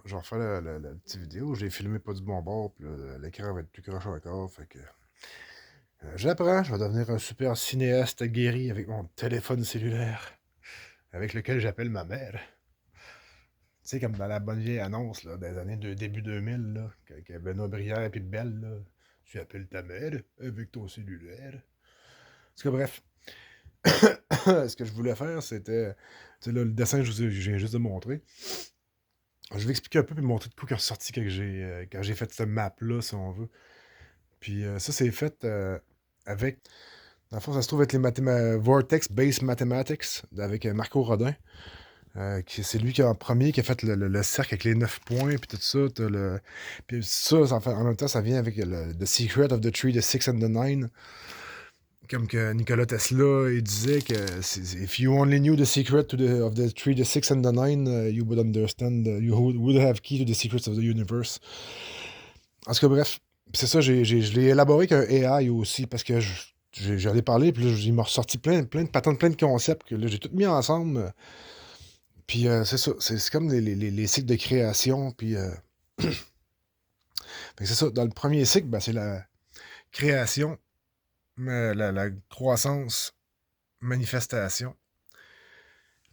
Je vais refaire la petite vidéo. J'ai filmé pas du bon bord, puis là, l'écran va être plus croche encore. Fait que j'apprends, je vais devenir un super cinéaste guéri avec mon téléphone cellulaire, avec lequel j'appelle ma mère. Tu sais, comme dans la bonne vieille annonce là, des années de début 2000, là, que Benoît Brière et puis Belle, là, tu appelles ta mère avec ton cellulaire. En tout cas, bref, ce que je voulais faire, c'était. Tu sais, là, le dessin que je viens juste de montrer. Je vais expliquer un peu puis montrer de quoi qui est ressorti quand j'ai fait cette map-là, si on veut. Puis ça, c'est fait avec. Dans le fond, ça se trouve être les Vortex Base Mathematics avec Marco Rodin. C'est lui qui en premier qui a fait le cercle avec les 9 points, puis tout ça. Puis ça, en même temps, ça vient avec The Secret of the Tree, the Six and the Nine. Comme que Nikola Tesla, il disait que if you only knew the secret of the tree, the six and the nine, you would understand, you would have key to the secrets of the universe. En tout cas, bref, c'est ça, je l'ai élaboré avec un AI aussi, parce que j'en ai parlé, puis là, il m'a ressorti plein de patentes, plein de concepts, que là, j'ai tout mis ensemble. Puis c'est ça, c'est comme les cycles de création, puis... fait que c'est ça, dans le premier cycle, ben, c'est la création, mais la croissance, manifestation.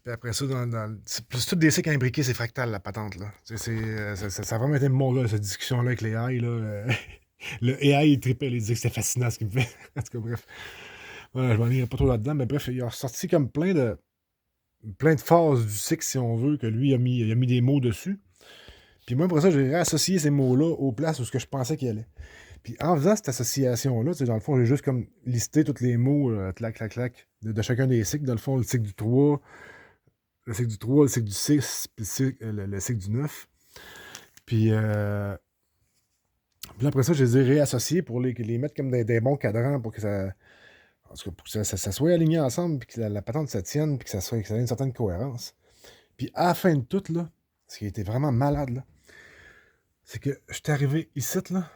Puis après ça, c'est plus tout des cycles imbriqués, c'est fractal, la patente, là. Ça a vraiment été mon gars, cette discussion-là avec les AI, là. Le AI, il tripait, il disait que c'était fascinant ce qu'il me fait. En tout cas, bref. Voilà, je m'en ai pas trop là-dedans, mais bref, il a ressorti comme plein de phases du cycle, si on veut, que lui, il a mis des mots dessus. Puis moi, après ça, j'ai réassocié ces mots-là aux places où ce que je pensais qu'il allait. Puis en faisant cette association-là, dans le fond, j'ai juste comme listé tous les mots, clac, clac, clac, de chacun des cycles. Dans le fond, le cycle du 3, le cycle du 3, le cycle du 6, puis le cycle du 9. Puis après ça, je les ai réassociés pour les mettre comme des bons cadrans pour que ça. En tout cas, pour que ça soit aligné ensemble, puis que la patente se tienne, puis que ça ait une certaine cohérence. Puis à la fin de tout, là, ce qui était vraiment malade, là, c'est que j'étais arrivé ici, là,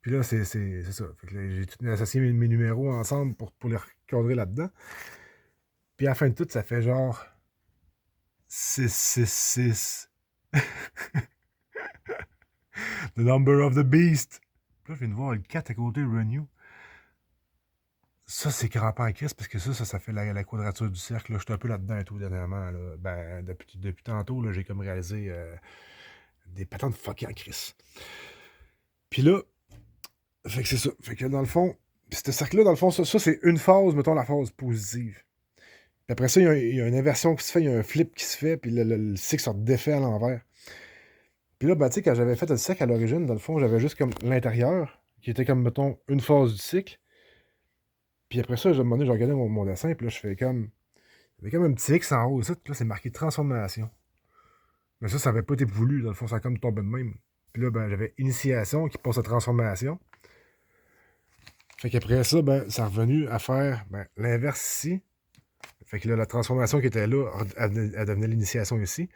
puis là, c'est ça. Fait que là, j'ai tout associé mes numéros ensemble pour les recadrer là-dedans. Puis à la fin de tout, ça fait genre 666. The number of the beast. Puis là, je viens de voir le 4 à côté, Renew. Ça, c'est crampant en crise, parce que ça fait la quadrature du cercle. Là. Je suis un peu là-dedans et tout dernièrement. Là. Ben, depuis tantôt, là, j'ai comme réalisé des patentes fuckées en crise. Puis là, fait que c'est ça. Fait que dans le fond, pis ce cercle-là, dans le fond, ça c'est une phase, mettons la phase positive. Puis après ça, il y a une inversion qui se fait, il y a un flip qui se fait, puis le cycle se défait à l'envers. Puis là, ben, tu sais, quand j'avais fait le cycle à l'origine, dans le fond, j'avais juste comme l'intérieur, qui était comme, mettons, une phase du cycle. Puis après ça, à un moment donné, je regardais mon dessin, puis là, je fais comme. Il y avait comme un petit X en haut, ça, puis là, c'est marqué transformation. Mais ça n'avait pas été voulu, dans le fond, ça a comme tombé de même. Puis là, ben, j'avais initiation qui passe à transformation. Fait qu'après ça, ben, ça est revenu à faire ben, l'inverse ici. Fait que là, la transformation qui était là, elle devenait l'initiation ici.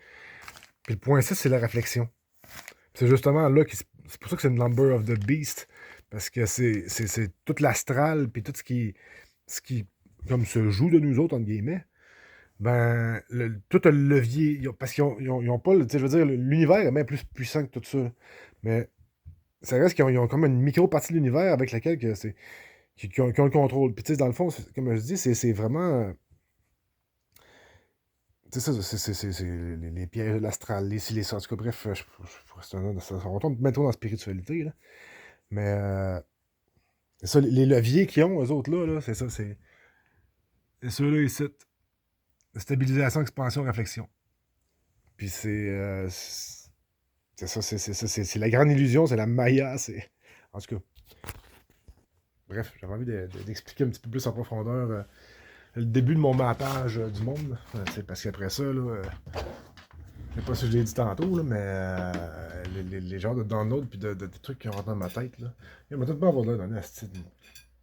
Puis le point 6, c'est la réflexion. C'est justement là, c'est pour ça que c'est une number of the beast. Parce que c'est tout l'astral, puis tout ce qui comme se joue de nous autres, entre guillemets. Ben, tout le levier, parce qu'ils ont pas, tu sais, je veux dire, l'univers est bien plus puissant que tout ça. Mais ça reste qu'ils ont comme une micro-partie de l'univers avec laquelle qui ont le contrôle. Puis tu sais, dans le fond, comme je dis, c'est vraiment. Tu sais, ça, c'est les pièges de l'astral, les ci, les ça. En tout cas, bref, on tombe bientôt dans la spiritualité, là. Mais c'est ça, les leviers qu'ils ont, eux autres, là, c'est ça, c'est ceux-là, ici. Stabilisation, expansion, réflexion. Puis c'est ça, c'est la grande illusion, c'est la Maya, c'est. En tout cas, bref, j'avais envie d'expliquer un petit peu plus en profondeur le début de mon mappage du monde. Parce qu'après ça, là, je sais pas si je l'ai dit tantôt, là, mais les genres de downloads puis de trucs qui rentrent dans ma tête, là. Il m'a tout pas avoir là dans un style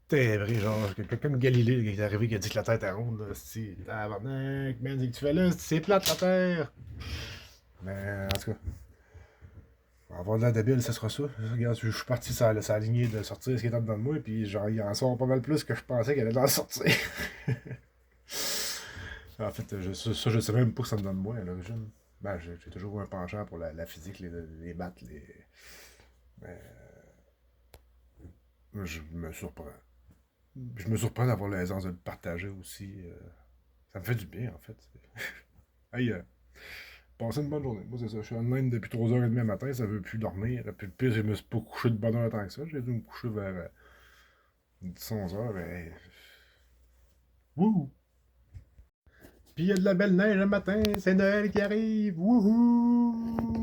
vrai, genre, comme Galilée qui est arrivé qui a dit que la Terre est ronde, là, c'est tabarnak, man, c'est que tu fais là, c'est plate la Terre. Mais en tout cas. Avoir de la débile, ce sera ça. Regarde, je suis parti sur la lignée de sortir ce qui est dedans de moi, puis genre, il en sort pas mal plus que je pensais qu'elle allait en sortir. En fait, ça, je sais même pas que ça me donne moi à l'origine. Ben, j'ai toujours eu un penchant pour la physique, les maths, mais je me surprends. Je me surprends d'avoir l'aisance de le partager aussi. Ça me fait du bien, en fait. Hey, passez une bonne journée. Moi, c'est ça. Je suis online depuis 3h30 le matin, ça veut plus dormir. Puis le pire, je me suis pas couché de bonne heure tant que ça. J'ai dû me coucher vers 10-11h, mais. Wouhou! Puis il y a de la belle neige le matin, c'est Noël qui arrive! Wouhou!